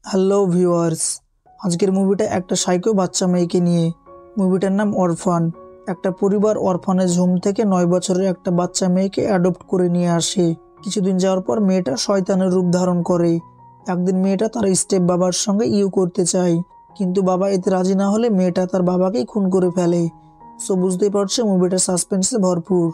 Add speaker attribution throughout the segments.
Speaker 1: Hello viewers, আজকের মুভিটা একটা সাইকো বাচ্চা মেয়েকে নিয়ে। মুভিটার নাম অরফান। একটা পরিবার অরফানেজ হোম থেকে 9 বছরের একটা বাচ্চা মেয়েকে অ্যাডপ্ট করে নিয়ে আসে। কিছুদিন যাওয়ার পর মেয়েটা শয়তানের রূপ ধারণ করে। একদিন মেয়েটা তার স্টেপ বাবার সঙ্গে করতে চায়, কিন্তু বাবা এতে রাজি না হলে মেয়েটা তার বাবাকেই খুন করে ফেলে। সো বুঝতেই পারছো মুভিটা সাসপেন্সে ভরপুর।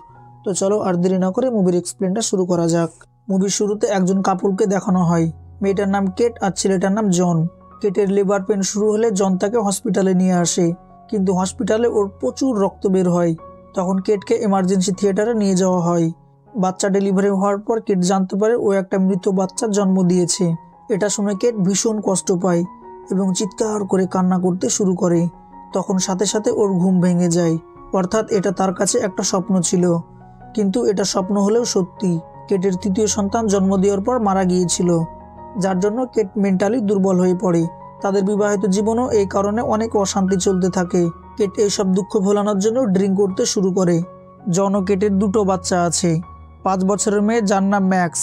Speaker 1: তো চলো আর দেরি না করে মুভির এক্সপ্লেনটা শুরু করা যাক। মুভির শুরুতে একজন কাপড়কে দেখানো হয়। মেয়েটার নাম কেট আর ছেলেটার নাম জন। কেটের লিভার পেন শুরু হলে জন তাকে হসপিটালে নিয়ে আসে, কিন্তু হসপিটালে ওর প্রচুর রক্ত বের হয়। তখন কেটকে এমার্জেন্সি থিয়েটারে নিয়ে যাওয়া হয়। বাচ্চা ডেলিভারি হওয়ার পর কেট জানতে পারে ও একটা মৃত বাচ্চার জন্ম দিয়েছে। এটা শুনে কেট ভীষণ কষ্ট পায় এবং চিৎকার করে কান্না করতে শুরু করে। তখন সাথে সাথে ওর ঘুম ভেঙে যায়, অর্থাৎ এটা তার কাছে একটা স্বপ্ন ছিল। কিন্তু এটা স্বপ্ন হলেও সত্যি। কেটের তৃতীয় সন্তান জন্ম দেওয়ার পর মারা গিয়েছিল, যার জন্য কেট মেন্টালি দুর্বল হয়ে পড়ে। তাদের বিবাহিত জীবনও এই কারণে অনেক অশান্তি চলতে থাকে। কেট এইসব দুঃখ ভোলানোর জন্য ড্রিঙ্ক করতে শুরু করে। জন ও কেটের দুটো বাচ্চা আছে। 5 বছরের মেয়ে যার নাম ম্যাক্স।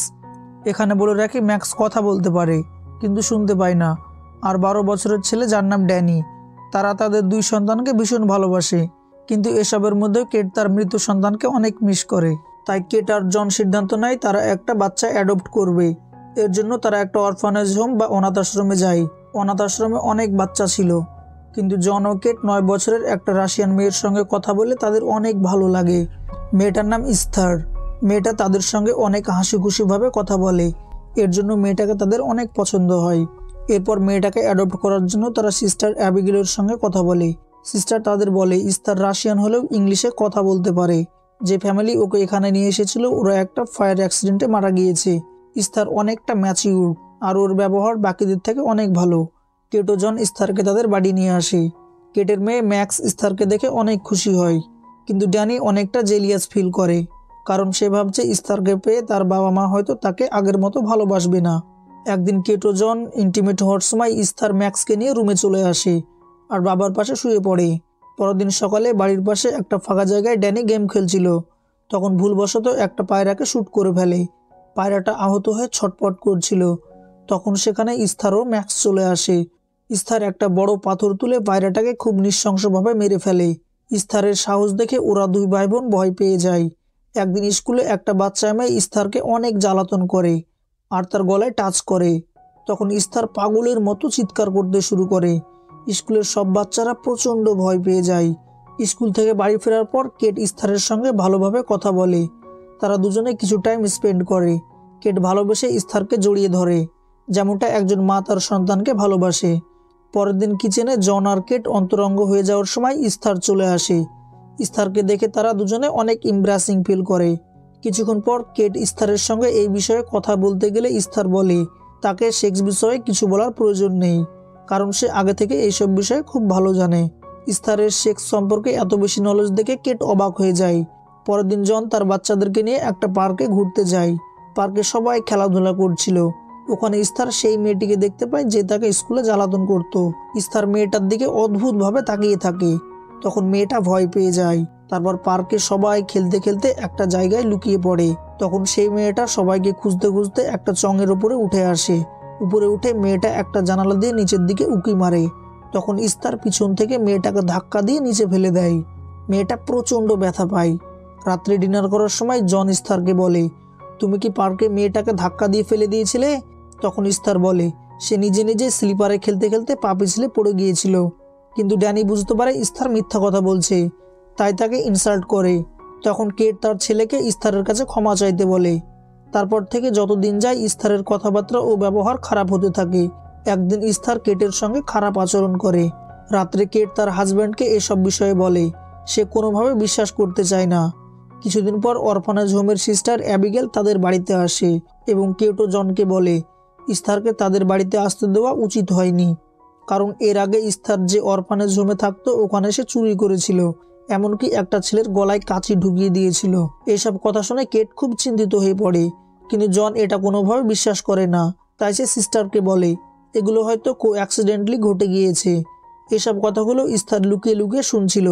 Speaker 1: এখানে বলে রাখি, ম্যাক্স কথা বলতে পারে কিন্তু শুনতে পায় না। আর 12 বছরের ছেলে যার নাম ড্যানি। তারা তাদের 2 সন্তানকে ভীষণ ভালোবাসে, কিন্তু এসবের মধ্যেও কেট তার মৃত সন্তানকে অনেক মিস করে। তাই কেট আর জন সিদ্ধান্ত নেয় তারা একটা বাচ্চা অ্যাডপ্ট করবে। এর জন্য তারা একটা অরফানেজ হোম বা অনাথ আশ্রমে যায়। অনাথ আশ্রমে অনেক বাচ্চা ছিল, কিন্তু জন ও কেট 9 বছরের একটা রাশিয়ান মেয়ের সঙ্গে কথা বলে তাদের অনেক ভালো লাগে। মেয়েটার নাম ইস্থার। মেয়েটা তাদের সঙ্গে অনেক হাসি খুশিভাবে কথা বলে, এর জন্য মেয়েটাকে তাদের অনেক পছন্দ হয়। এরপর মেয়েটাকে অ্যাডপ্ট করার জন্য তারা সিস্টার অ্যাবিগেলের সঙ্গে কথা বলে। সিস্টার তাদের বলে ইস্থার রাশিয়ান হলেও ইংলিশে কথা বলতে পারে। যে ফ্যামিলি ওকে এখানে নিয়ে এসেছিল ওরা একটা ফায়ার অ্যাক্সিডেন্টে মারা গিয়েছে। ইস্থার অনেকটা ম্যাচিউর আর ওর ব্যবহার বাকিদের থেকে অনেক ভালো। কেট ও জন ইস্থারকে তাদের বাড়ি নিয়ে আসে। কেটের মেয়ে ম্যাক্স ইস্থারকে দেখে অনেক খুশি হয়, কিন্তু ড্যানি অনেকটা জেলিয়াস ফিল করে, কারণ সে ভাবছে ইস্থারকে পেয়ে তার বাবা মা হয়তো তাকে আগের মতো ভালোবাসবে না। একদিন কেট ও জন ইন্টিমেট হওয়ার সময় ইস্থার ম্যাক্সকে নিয়ে রুমে চলে আসে আর বাবার পাশে শুয়ে পড়ে। পরের দিন সকালে বাড়ির পাশে একটা ফাঁকা জায়গায় ড্যানি গেম খেলছিল। তখন ভুলবশত একটা পায়রাকে শ্যুট করে ফেলে। পায়রাটা আহত হয়ে ছটপট করছিল। তখন সেখানে ইস্থার ও ম্যাক্স চলে আসে। ইস্থার একটা বড় পাথর তুলে পায়রাটাকে খুব নৃশংসভাবে মেরে ফেলে। ইস্থারের সাহস দেখে ওরা 2 ভাই বোন ভয় পেয়ে যায়। একদিন স্কুলে একটা বাচ্চা মেয়ে ইস্থারকে অনেক জ্বালাতন করে আর তার গলায় টাচ করে। তখন ইস্থার পাগলের মতো চিৎকার করতে শুরু করে। স্কুলের সব বাচ্চারা প্রচণ্ড ভয় পেয়ে যায়। স্কুল থেকে বাড়ি ফেরার পর কেট ইস্থারের সঙ্গে ভালোভাবে কথা বলে। তারা দুজনে কিছু টাইম স্পেন্ড করে। কেট ভালোবেসে ইস্থারকে জড়িয়ে ধরে, যেমনটা একজন মা তার সন্তানকে ভালোবাসে। পরের দিন কিচেনে জন আর কেট অন্তরঙ্গ হয়ে যাওয়ার সময় ইস্থার চলে আসে। ইস্থারকে দেখে তারা দুজনে অনেক ইমব্রাসিং ফিল করে। কিছুক্ষণ পর কেট ইস্থারের সঙ্গে এই বিষয়ে কথা বলতে গেলে ইস্থার বলে তাকে সেক্স বিষয়ে কিছু বলার প্রয়োজন নেই, কারণ সে আগে থেকে এইসব বিষয়ে খুব ভালো জানে। ইস্থারের সেক্স সম্পর্কে এত বেশি নলেজ দেখে কেট অবাক হয়ে যায়। পরের দিন জন তার বাচ্চাদেরকে নিয়ে একটা পার্কে ঘুরতে যায়। পার্কে সবাই খেলাধুলা করছিল। ওখানে ইস্থার সেই মেয়েটিকে দেখতে পায় যে তাকে স্কুলে জ্বালাতন করত। ইস্থার মেয়েটার দিকে অদ্ভুতভাবে তাকিয়ে থাকে। তখন মেয়েটা ভয় পেয়ে যায়। তারপর পার্কে সবাই খেলতে খেলতে একটা জায়গায় লুকিয়ে পড়ে। তখন সেই মেয়েটা সবাইকে খুঁজতে খুঁজতে একটা চঙের উপরে উঠে আসে। উপরে উঠে মেয়েটা একটা জানালা দিয়ে নিচের দিকে উঁকি মারে। তখন ইস্থার পিছন থেকে মেয়েটাকে ধাক্কা দিয়ে নিচে ফেলে দেয়। মেয়েটা প্রচণ্ড ব্যথা পায়। রাত্রে ডিনার করার সময় জন ইস্থারকে বলে, তুমি কি পার্কে মেয়েটাকে ধাক্কা দিয়ে ফেলে দিয়েছিলে? তখন ইস্থার বলে সে নিজে নিজে স্লিপারে খেলতে খেলতে পা পিছলে পড়ে গিয়েছিল। কিন্তু ড্যানি বুঝতে পারে ইস্থার মিথ্যা কথা বলছে, তাই তাকে ইনসাল্ট করে। তখন কেট তার ছেলেকে ইস্থারের কাছে ক্ষমা চাইতে বলে। তারপর থেকে যত দিন যায় ইস্থারের কথাবার্তা ও ব্যবহার খারাপ হতে থাকে। একদিন ইস্থার কেটের সঙ্গে খারাপ আচরণ করে। রাত্রে কেট তার হাজব্যান্ডকে এসব বিষয়ে বলে। সে কোনোভাবে বিশ্বাস করতে চায় না। কিছুদিন পর অরফানেজ হোমের সিস্টার অ্যাবিগেল তাদের বাড়িতে আসে এবং কেট ও জনকে বলে ইস্থারকে তাদের বাড়িতে আসতে দেওয়া উচিত হয়নি, কারণ এর আগে ইস্থার যে অরফানেজ হোমে থাকতো ওখানে সে চুরি করেছিল, এমনকি একটা ছেলের গলায় কাঁচি ঢুকিয়ে দিয়েছিল। এইসব কথা শুনে কেট খুব চিন্তিত হয়ে পড়ে, কিন্তু জন এটা কোনোভাবে বিশ্বাস করে না। তাই সে সিস্টারকে বলে এগুলো হয়তো অ্যাক্সিডেন্টলি ঘটে গিয়েছে। এসব কথাগুলো ইস্থার লুকিয়ে লুকিয়ে শুনছিল।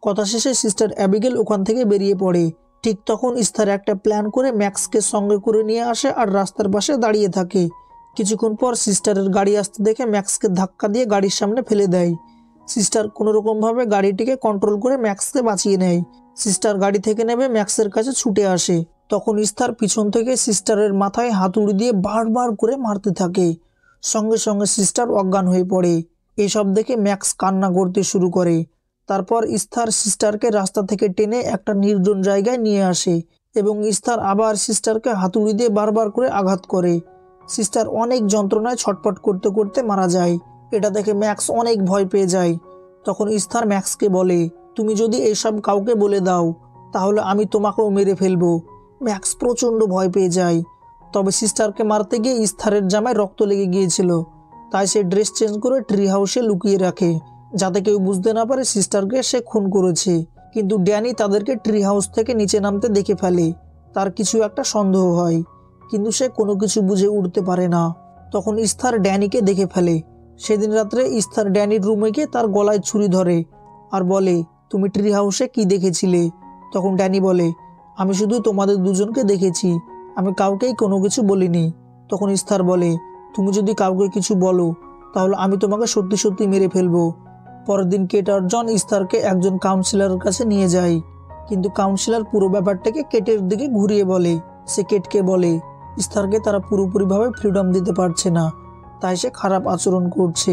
Speaker 1: কথা শেষে সিস্টার অ্যাবিগেল ওখান থেকে বেরিয়ে পড়ে। ঠিক তখন ইস্থার একটা প্ল্যান করে ম্যাক্সকে সঙ্গে করে নিয়ে আসে আর রাস্তার পাশে দাঁড়িয়ে থাকে। কিছুক্ষণ পর সিস্টারের গাড়ি আসতে দেখে ম্যাক্সকে ধাক্কা দিয়ে গাড়ির সামনে ফেলে দেয়। সিস্টার কোনোরকমভাবে গাড়িটিকে কন্ট্রোল করে ম্যাক্সকে বাঁচিয়ে নেয়। সিস্টার গাড়ি থেকে নেমে ম্যাক্সের কাছে ছুটে আসে। তখন ইস্থার পিছন থেকে সিস্টারের মাথায় হাতুড়ি দিয়ে বারবার করে মারতে থাকে। সঙ্গে সঙ্গে সিস্টার অজ্ঞান হয়ে পড়ে। এসব দেখে ম্যাক্স কান্না করতে শুরু করে। তারপর ইস্থার সিস্টারকে রাস্তা থেকে টেনে একটা নির্জন জায়গায় নিয়ে আসে এবং ইস্থার আবার সিস্টারকে হাতুড়ি দিয়ে বারবার করে আঘাত করে। সিস্টার অনেক যন্ত্রণায় ছটফট করতে করতে মারা যায়। এটা দেখে ম্যাক্স অনেক ভয় পেয়ে যায়। তখন ইস্থার ম্যাক্সকে বলে, তুমি যদি এইসব কাউকে বলে দাও তাহলে আমি তোমাকেও মেরে ফেলবো। ম্যাক্স প্রচণ্ড ভয় পেয়ে যায়। তবে সিস্টারকে মারতে গিয়ে ইস্থারের জামায় রক্ত লেগে গিয়েছিল, তাই সে ড্রেস চেঞ্জ করে ট্রি হাউসে লুকিয়ে রাখে যাতে কেউ বুঝতে না পারে সিস্টারকে সে খুন করেছে। কিন্তু ড্যানি তাদেরকে ট্রি হাউস থেকে নিচে নামতে দেখে ফেলে। তার কিছু একটা সন্দেহ হয়, কিন্তু সে কোনো কিছু বুঝে উঠতে পারে না। তখন ইস্থার ড্যানিকে দেখে ফেলে। সেদিন রাত্রে ইস্থার ড্যানির রুমে গিয়ে তার গলায় ছুরি ধরে আর বলে, তুমি ট্রি হাউসে কি দেখেছিলে? তখন ড্যানি বলে, আমি শুধু তোমাদের দুজনকে দেখেছি, আমি কাউকেই কোনো কিছু বলিনি। তখন ইস্থার বলে, তুমি যদি কাউকে কিছু বলো তাহলে আমি তোমাকে সত্যি সত্যি মেরে ফেলবো। পরের দিন কেট আর জন ইস্থারকে একজন কাউন্সিলরের কাছে নিয়ে যায়, কিন্তু কাউন্সিলর পুরো ব্যাপারটাকে কেটের দিকে ঘুরিয়ে বলে। সে কেটকে বলে ইস্থারকে তারা পুরোপুরিভাবে ফ্রিডম দিতে পারছে না, তাই সে খারাপ আচরণ করছে।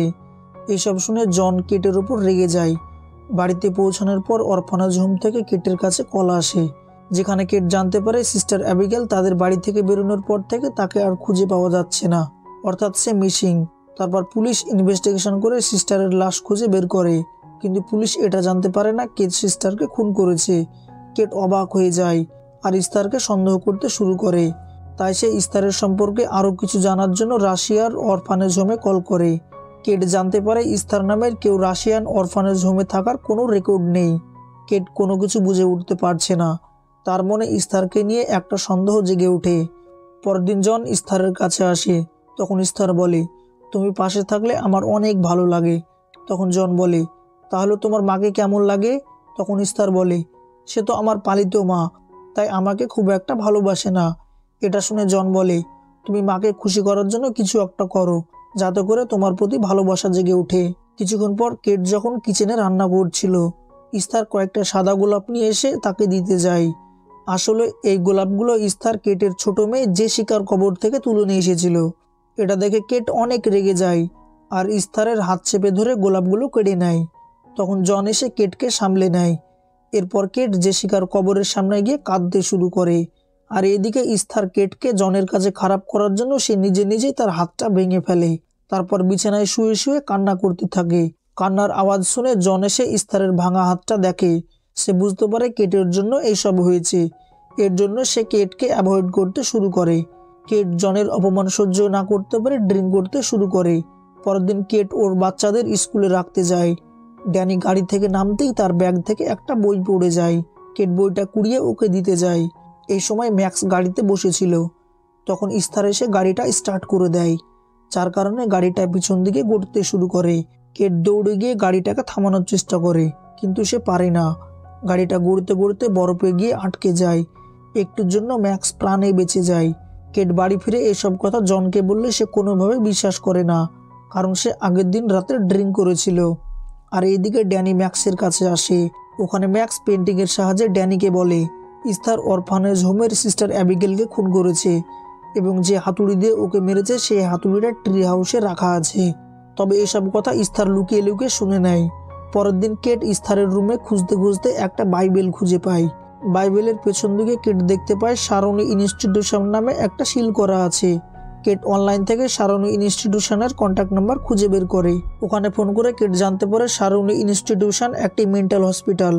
Speaker 1: এইসব শুনে জন কেটের ওপর রেগে যায়। বাড়িতে পৌঁছানোর পর অরফানেজ হোম থেকে কেটের কাছে কল আসে, যেখানে কেট জানতে পারে সিস্টার অ্যাবিগেল তাদের বাড়ি থেকে বেরোনোর পর থেকে তাকে আর খুঁজে পাওয়া যাচ্ছে না, অর্থাৎ সে মিসিং। তারপর পুলিশ ইনভেস্টিগেশন করে সিস্টারের লাশ খুঁজে বের করে, কিন্তু পুলিশ এটা জানতে পারে না কেট সিস্টারকে খুন করেছে। কেট অবাক হয়ে যায় আর ইস্থারকে সন্দেহ করতে শুরু করে। তাই সে ইস্থারের সম্পর্কে আরও কিছু জানার জন্য রাশিয়ার অরফানেজ হোমে কল করে। কেট জানতে পারে ইস্থার নামের কেউ রাশিয়ান অরফানেজ হোমে থাকার কোনো রেকর্ড নেই। কেট কোনো কিছু বুঝে উঠতে পারছে না। তার মনে ইস্থারকে নিয়ে একটা সন্দেহ জেগে ওঠে। পরদিন জন ইস্থারের কাছে আসে। তখন ইস্থার বলে, তুমি পাশে থাকলে আমার অনেক ভালো লাগে। তখন জন বলে, তাহলে তোমার মাকে কেমন লাগে? তখন ইস্থার বলে, সে তো আমার পালিত মা, তাই আমাকে খুব একটা ভালোবাসে না। এটা শুনে জন বলে, তুমি মাকে খুশি করার জন্য কিছু একটা করো, যাতে করে তোমার প্রতি ভালোবাসা জেগে ওঠে। কিছুক্ষণ পর কেট যখন কিচেনে রান্না করছিল, ইস্থার কয়েকটা সাদা গোলাপ নিয়ে এসে তাকে দিতে যায়। আসলে এই গোলাপগুলো ইস্থার কেটের ছোট মেয়ে জেসিকার কবর থেকে তুলে নিয়ে এসেছিল। এটা দেখে কেট অনেক রেগে যায় আর ইস্থারের হাত চেপে ধরে গোলাপগুলো কেড়ে নেয়। তখন জন এসে কেটকে সামলে নেয়। এরপর কেট জেসিকার কবরের সামনে গিয়ে কাঁদতে শুরু করে। আর এদিকে ইস্থার কেটকে জনের কাছে খারাপ করার জন্য সে নিজে নিজেই তার হাতটা ভেঙে ফেলে। তারপর বিছানায় শুয়ে শুয়ে কান্না করতে থাকে। কান্নার আওয়াজ শুনে জন এসে ইস্থারের ভাঙা হাতটা দেখে। সে বুঝতে পারে কেটের জন্য এইসব হয়েছে। এর জন্য সে কেটকে অ্যাভয়েড করতে শুরু করে। কেট জনের অপমান সহ্য না করতে পারে ড্রিঙ্ক করতে শুরু করে। পরের দিন কেট ওর বাচ্চাদের স্কুলে রাখতে যায়। ড্যানি গাড়ি থেকে নামতেই তার ব্যাগ থেকে একটা বই পড়ে যায়। কেট বইটা কুড়িয়ে ওকে দিতে যায়। এই সময় ম্যাক্স গাড়িতে বসেছিল। তখন ইস্থার এসে গাড়িটা স্টার্ট করে দেয়, যার কারণে গাড়িটা পিছন দিকে গড়তে শুরু করে। কেট দৌড়ে গিয়ে গাড়িটাকে থামানোর চেষ্টা করে, কিন্তু সে পারে না। গাড়িটা গড়তে গড়তে বরফে গিয়ে আটকে যায়। একটুর জন্য ম্যাক্স প্রাণে বেঁচে যায়। কেট বাড়ি ফিরে এসব কথা জনকে বললে সে কোনোভাবে বিশ্বাস করে না, কারণ সে আগের দিন রাতে ড্রিঙ্ক করেছিল। আর এইদিকে ড্যানি ম্যাক্সের কাছে আসে। ওখানে ম্যাক্স পেন্টিংয়ের সাহায্যে ড্যানিকে বলে ইস্থার অরফানেজ হোমের সিস্টার অ্যাবিগেলকে খুন করেছে এবং যে হাতুড়ি দিয়ে ওকে মেরেছে সেই হাতুড়িটা ট্রি হাউসে রাখা আছে। তবে এসব কথা ইস্থার লুকিয়ে লুকিয়ে শুনে নেয়। পরের দিন কেট ইস্থারের রুমে খুঁজতে খুঁজতে একটা বাইবেল খুঁজে পায়। বাইবেলের পেছন দিকে কেট দেখতে পায় সারণী ইনস্টিটিউশন নামে একটা সিল করা আছে। কেট অনলাইন থেকে সারণী ইনস্টিটিউশনের কন্ট্যাক্ট নাম্বার খুঁজে বের করে। ওখানে ফোন করে কেট জানতে পারে সারণী ইনস্টিটিউশন একটি মেন্টাল হসপিটাল,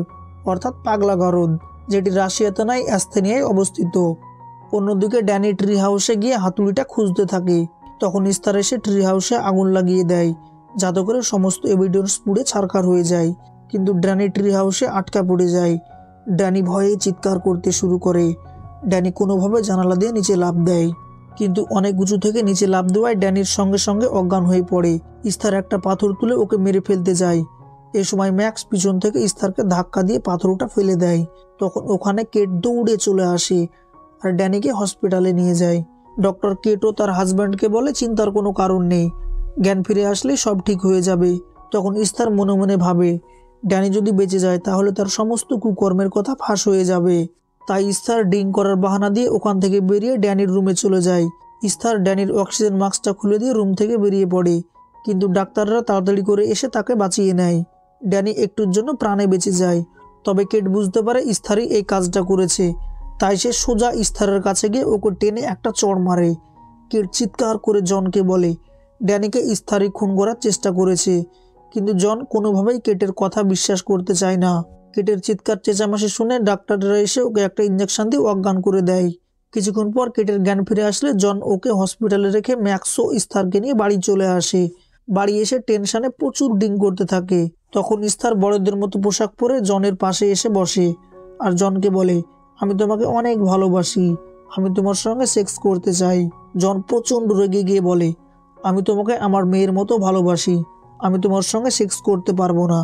Speaker 1: অর্থাৎ পাগলাগারদ, যেটি রাশিয়াতে নয় অ্যাস্থেনিয়ায় অবস্থিত। অন্যদিকে ড্যানি ট্রি হাউসে গিয়ে হাতুড়িটা খুঁজতে থাকে। তখন ইস্থার এসে ট্রি হাউসে আগুন লাগিয়ে দেয়, যাতে করে সমস্ত এভিডেন্স পুড়ে ছারখার হয়ে যায়। কিন্তু ড্যানি ট্রি হাউসে আটকা পড়ে যায়। ড্যানি ভয়ে চিৎকার করতে শুরু করে। ড্যানি কোনোভাবে জানালা দিয়ে নিচে লাফ দেয়, কিন্তু অনেক উঁচু থেকে নিচে লাফ দেওয়ায় ড্যানির সঙ্গে সঙ্গে অজ্ঞান হয়ে পড়ে। ইস্থার একটা পাথর তুলে ওকে মেরে ফেলতে যায়। এ সময় ম্যাক্স পিছন থেকে ইস্থারকে ধাক্কা দিয়ে পাথরটা ফেলে দেয়। তখন ওখানে কেট দৌড়ে চলে আসে আর ড্যানিকে হসপিটালে নিয়ে যায়। ডক্টর কেটো তার হাজব্যান্ডকে বলে চিন্তার কোনো কারণ নেই, জ্ঞান ফিরে আসলেই সব ঠিক হয়ে যাবে। তখন ইস্তার মনে মনে ভাবে ড্যানি যদি বেঁচে যায় তাহলে তার সমস্ত কুকর্মের কথা ফাঁস হয়ে যাবে। তাই ইস্তার ড্রিঙ্ক করার বাহানা দিয়ে ওখান থেকে বেরিয়ে ড্যানির রুমে চলে যায়। ইস্তার ড্যানির অক্সিজেন মাস্কটা খুলে দিয়ে রুম থেকে বেরিয়ে পড়ে, কিন্তু ডাক্তাররা তাড়াতাড়ি করে এসে তাকে বাঁচিয়ে নেয়। ড্যানি একটুর জন্য প্রাণে বেঁচে যায়। তবে কেট বুঝতে পারে ইস্তারই এই কাজটা করেছে, তাই সে সোজা ইস্তারের কাছে গিয়ে ওকে টেনে একটা চড় মারে। কেট চিৎকার করে জনকে বলে ড্যানিকে ইস্তারই খুন করার চেষ্টা করেছে, কিন্তু জন কোনোভাবেই কেটের কথা বিশ্বাস করতে চায় না। কেটের চিৎকার চেঁচামেচি শুনে ডাক্তাররা এসে ওকে একটা ইঞ্জেকশন দিয়ে অজ্ঞান করে দেয়। কিছুক্ষণ পর কেটের জ্ঞান ফিরে আসলে জন ওকে হসপিটালে রেখে ম্যাক্স ও ইস্তারকে নিয়ে বাড়ি চলে আসে। বাড়ি এসে টেনশনে প্রচুর ড্রিঙ্ক করতে থাকে। তখন ইস্তার বড়দের মতো পোশাক পরে জনের পাশে এসে বসে আর জনকে বলে আমি তোমাকে অনেক ভালোবাসি, আমি তোমার সঙ্গে সেক্স করতে চাই। জন প্রচণ্ড রেগে গিয়ে বলে আমি তোমাকে আমার মেয়ের মতো ভালোবাসি, আমি তোমার সঙ্গে সেক্স করতে পারবো না,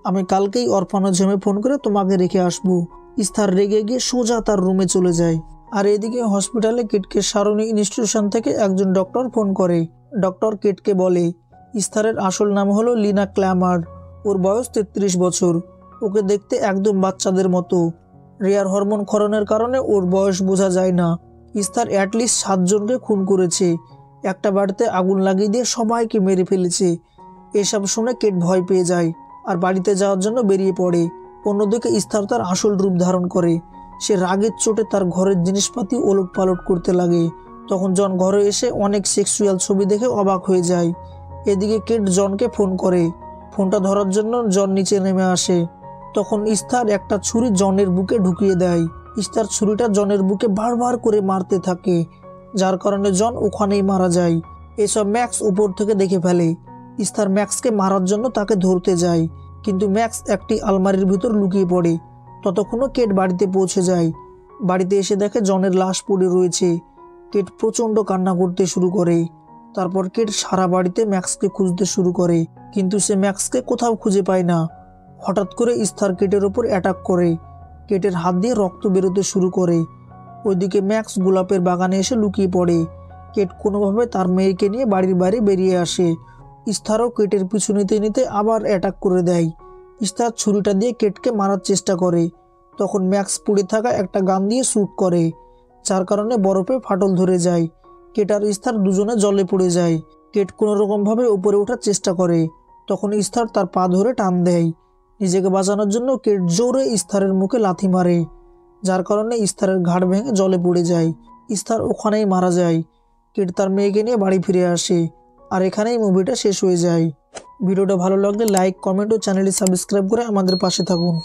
Speaker 1: আমি কালকেই অরফানেজে ফোন করে তোমাকে রেখে আসবো। ইস্তার রেগে গিয়ে সোজা তার রুমে চলে যায়। আর এদিকে হসপিটালে কেটকে সারণী ইনস্টিটিউশন থেকে একজন ডক্টর ফোন করে। ডক্টর কেটকে বলে ইস্তারের আসল নাম হলো লিনা ক্ল্যামার, ওর বয়স 33 বছর, ওকে দেখতে একদম বাচ্চাদের মতো। রেয়ার হরমোন ক্ষরণের কারণে ওর বয়স বোঝা যায় না। ইস্তার অ্যাটলিস্ট 7 জনকে খুন করেছে, একটা বাড়িতে আগুন লাগিয়ে দিয়ে সবাইকে মেরে ফেলেছে। এসব শুনে কেট ভয় পেয়ে যায় আর বাড়িতে যাওয়ার জন্য বেরিয়ে পড়ে। অন্যদিকে ইস্তার তার আসল রূপ ধারণ করে, সে রাগের চোটে তার ঘরের জিনিসপাতি ওলট পালট করতে লাগে। তখন জন ঘরে এসে অনেক সেক্সুয়াল ছবি দেখে অবাক হয়ে যায়। এদিকে কেট জনকে ফোন করে, ফোনটা ধরার জন্য জন নিচে নেমে আসে। তখন ইস্তার একটা ছুরি জনের বুকে ঢুকিয়ে দেয়। ইস্তার ছুরিটা জনের বুকে বারবার করে মারতে থাকে, যার কারণে জন ওখানেই মারা যায়। এসব ম্যাক্স উপর থেকে দেখে ফেলে। ইস্তার ম্যাক্সকে মারার জন্য তাকে ধরতে যায়, কিন্তু ম্যাক্স একটি আলমারির ভিতর লুকিয়ে পড়ে। ততক্ষণও কেট বাড়িতে পৌঁছে যায়। বাড়িতে এসে দেখে জনের লাশ পড়ে রয়েছে। কেট প্রচণ্ড কান্না করতে শুরু করে। তারপর কেট সারা বাড়িতে ম্যাক্সকে খুঁজতে শুরু করে, কিন্তু সে ম্যাক্সকে কোথাও খুঁজে পায় না। হঠাৎ করে ইস্তার কেটের ওপর অ্যাটাক করে, কেটের হাত দিয়ে রক্ত বেরোতে শুরু করে। ওইদিকে ম্যাক্স গোলাপের বাগানে এসে লুকিয়ে পড়ে। কেট কোনোভাবে তার মেয়েকে নিয়ে বাড়ির বাইরে বেরিয়ে আসে। ইস্তারও কেটের পিছু নিতে নিতে আবার অ্যাটাক করে দেয়। ইস্তার ছুরিটা দিয়ে কেটকে মারার চেষ্টা করে। তখন ম্যাক্স পুড়ে থাকা একটা গান দিয়ে শ্যুট করে, যার কারণে বরফে ফাটল ধরে যায়। কেট আর ইস্তার দুজনে জলে পড়ে যায়। কেট কোনোরকমভাবে উপরে ওঠার চেষ্টা করে, তখন ইস্তার তার পা ধরে টান দেয়। নিজেকে বাঁচানোর জন্য কেট জোরে ইস্তারের মুখে লাথি মারে, যার কারণে ইস্তারের ঘাড় ভেঙে জলে পড়ে যায়। ইস্তার ওখানেই মারা যায়। কেট তার মেয়েকে নিয়ে বাড়ি ফিরে আসে। আর এখানেই মুভিটা শেষ হয়ে যায়। ভিডিওটা ভালো লাগলে লাইক, কমেন্ট ও চ্যানেলটি সাবস্ক্রাইব করে আমাদের পাশে থাকুন।